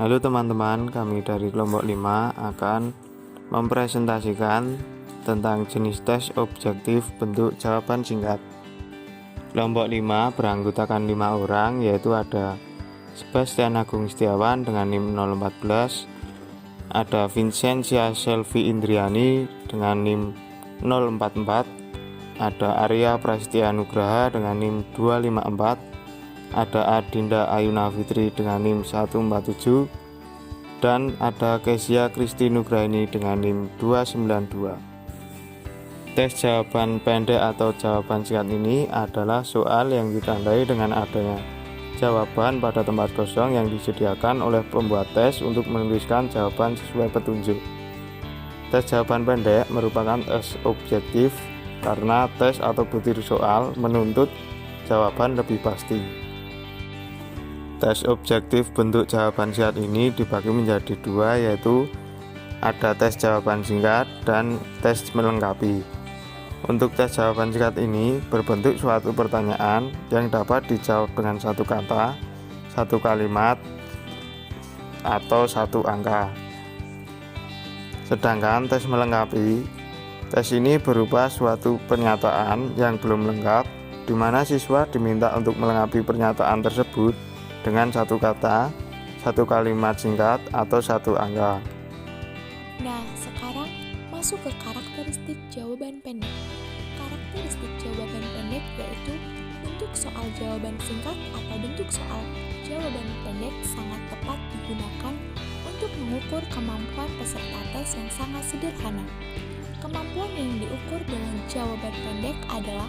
Halo teman-teman, kami dari kelompok 5 akan mempresentasikan tentang jenis tes objektif bentuk jawaban singkat. Kelompok 5 beranggotakan 5 orang, yaitu ada Sebastian Agung Setiawan dengan NIM 014, ada Vincentia Selvi Indriani dengan NIM 044, ada Arya Prasetya Nugraha dengan NIM 254, ada Adinda Ayuna Fitri dengan NIM 147, dan ada Kezia Kristi Nugraini dengan NIM 292. Tes jawaban pendek atau jawaban singkat ini adalah soal yang ditandai dengan adanya jawaban pada tempat kosong yang disediakan oleh pembuat tes untuk menuliskan jawaban sesuai petunjuk. Tes jawaban pendek merupakan tes objektif karena tes atau butir soal menuntut jawaban lebih pasti. Tes objektif bentuk jawaban singkat ini dibagi menjadi dua, yaitu ada tes jawaban singkat dan tes melengkapi. Untuk tes jawaban singkat ini berbentuk suatu pertanyaan yang dapat dijawab dengan satu kata, satu kalimat, atau satu angka. Sedangkan tes melengkapi, tes ini berupa suatu pernyataan yang belum lengkap, di mana siswa diminta untuk melengkapi pernyataan tersebut dengan satu kata, satu kalimat singkat, atau satu angka. Nah, sekarang masuk ke karakteristik jawaban pendek. Karakteristik jawaban pendek yaitu bentuk soal jawaban singkat atau bentuk soal jawaban pendek sangat tepat digunakan untuk mengukur kemampuan peserta tes yang sangat sederhana. Kemampuan yang diukur dengan jawaban pendek adalah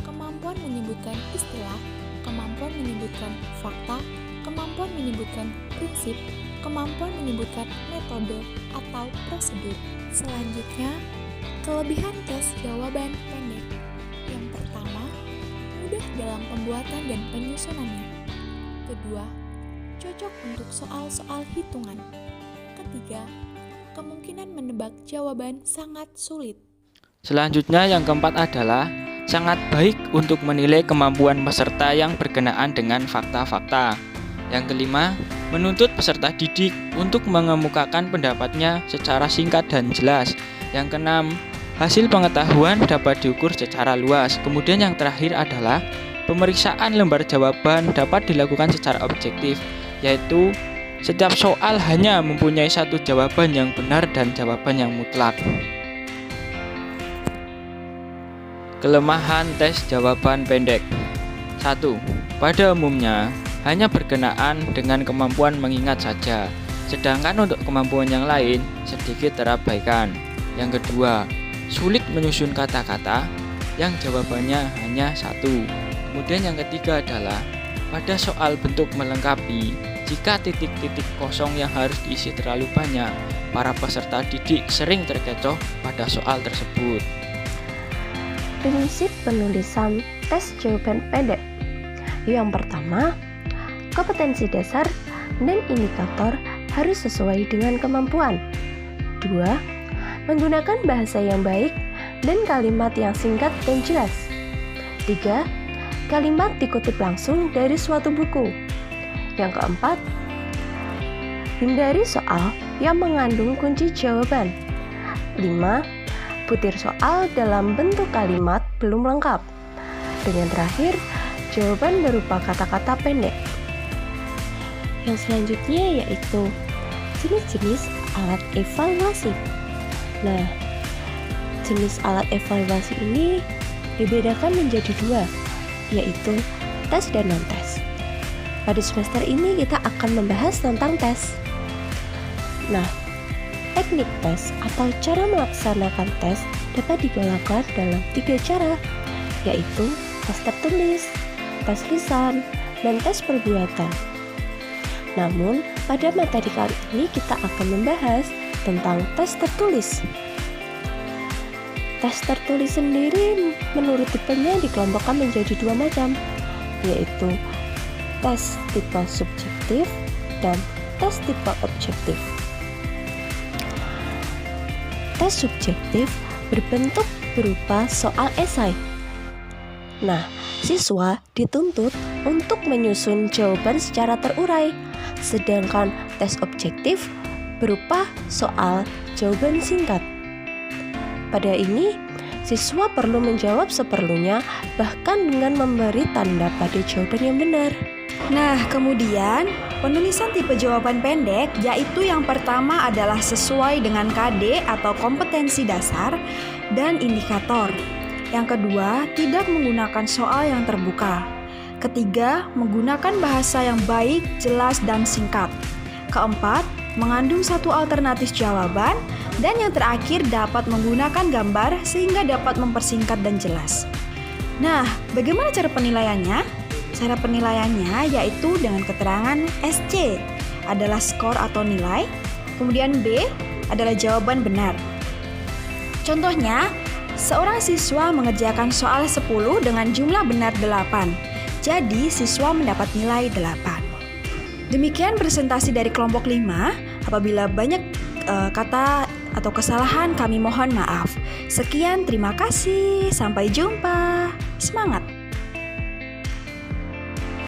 kemampuan menyebutkan istilah, kemampuan menyebutkan fakta, kemampuan menyebutkan prinsip, kemampuan menyebutkan metode atau prosedur. Selanjutnya, kelebihan tes jawaban pendek. Yang pertama, mudah dalam pembuatan dan penyusunannya. Kedua, cocok untuk soal-soal hitungan. Ketiga, kemungkinan menebak jawaban sangat sulit. Selanjutnya yang keempat adalah sangat baik untuk menilai kemampuan peserta yang berkenaan dengan fakta-fakta. Yang kelima, menuntut peserta didik untuk mengemukakan pendapatnya secara singkat dan jelas. Yang keenam, hasil pengetahuan dapat diukur secara luas. Kemudian yang terakhir adalah pemeriksaan lembar jawaban dapat dilakukan secara objektif, yaitu setiap soal hanya mempunyai satu jawaban yang benar dan jawaban yang mutlak. Kelemahan tes jawaban pendek. 1. Pada umumnya hanya berkenaan dengan kemampuan mengingat saja, sedangkan untuk kemampuan yang lain sedikit terabaikan. Yang kedua, sulit menyusun kata-kata yang jawabannya hanya satu. Kemudian yang ketiga adalah pada soal bentuk melengkapi, jika titik-titik kosong yang harus diisi terlalu banyak, para peserta didik sering terkecoh pada soal tersebut. Prinsip penulisan tes jawaban pendek. Yang pertama, kompetensi dasar dan indikator harus sesuai dengan kemampuan. 2. Menggunakan bahasa yang baik dan kalimat yang singkat dan jelas. 3. Kalimat dikutip langsung dari suatu buku. Yang keempat, hindari soal yang mengandung kunci jawaban. 5. Butir soal dalam bentuk kalimat belum lengkap. Dan yang terakhir, jawaban berupa kata-kata pendek. Yang selanjutnya yaitu jenis-jenis alat evaluasi. Nah, jenis alat evaluasi ini dibedakan menjadi dua, yaitu tes dan non-tes. Pada semester ini kita akan membahas tentang tes. Nah, teknik tes atau cara melaksanakan tes dapat digolongkan dalam 3 cara, yaitu tes tertulis, tes lisan, dan tes perbuatan. Namun, pada materi kali ini kita akan membahas tentang tes tertulis. Tes tertulis sendiri menurut tipenya dikelompokkan menjadi 2 macam, yaitu tes tipe subjektif dan tes tipe objektif. Tes subjektif berbentuk berupa soal esai. Nah, siswa dituntut untuk menyusun jawaban secara terurai sedangkan tes objektif berupa soal jawaban singkat. Pada ini, siswa perlu menjawab seperlunya, bahkan dengan memberi tanda pada jawaban yang benar. Nah, kemudian penulisan tipe jawaban pendek yaitu yang pertama adalah sesuai dengan KD atau kompetensi dasar dan indikator. Yang kedua, tidak menggunakan soal yang terbuka. Ketiga, menggunakan bahasa yang baik, jelas, dan singkat. Keempat, mengandung satu alternatif jawaban. Dan yang terakhir, dapat menggunakan gambar sehingga dapat mempersingkat dan jelas. Nah, bagaimana cara penilaiannya? Cara penilaiannya yaitu dengan keterangan SC adalah skor atau nilai, kemudian B adalah jawaban benar. Contohnya, seorang siswa mengerjakan soal 10 dengan jumlah benar 8. Jadi, siswa mendapat nilai 8. Demikian presentasi dari kelompok 5. Apabila banyak kata atau kesalahan, kami mohon maaf. Sekian, terima kasih. Sampai jumpa. Semangat!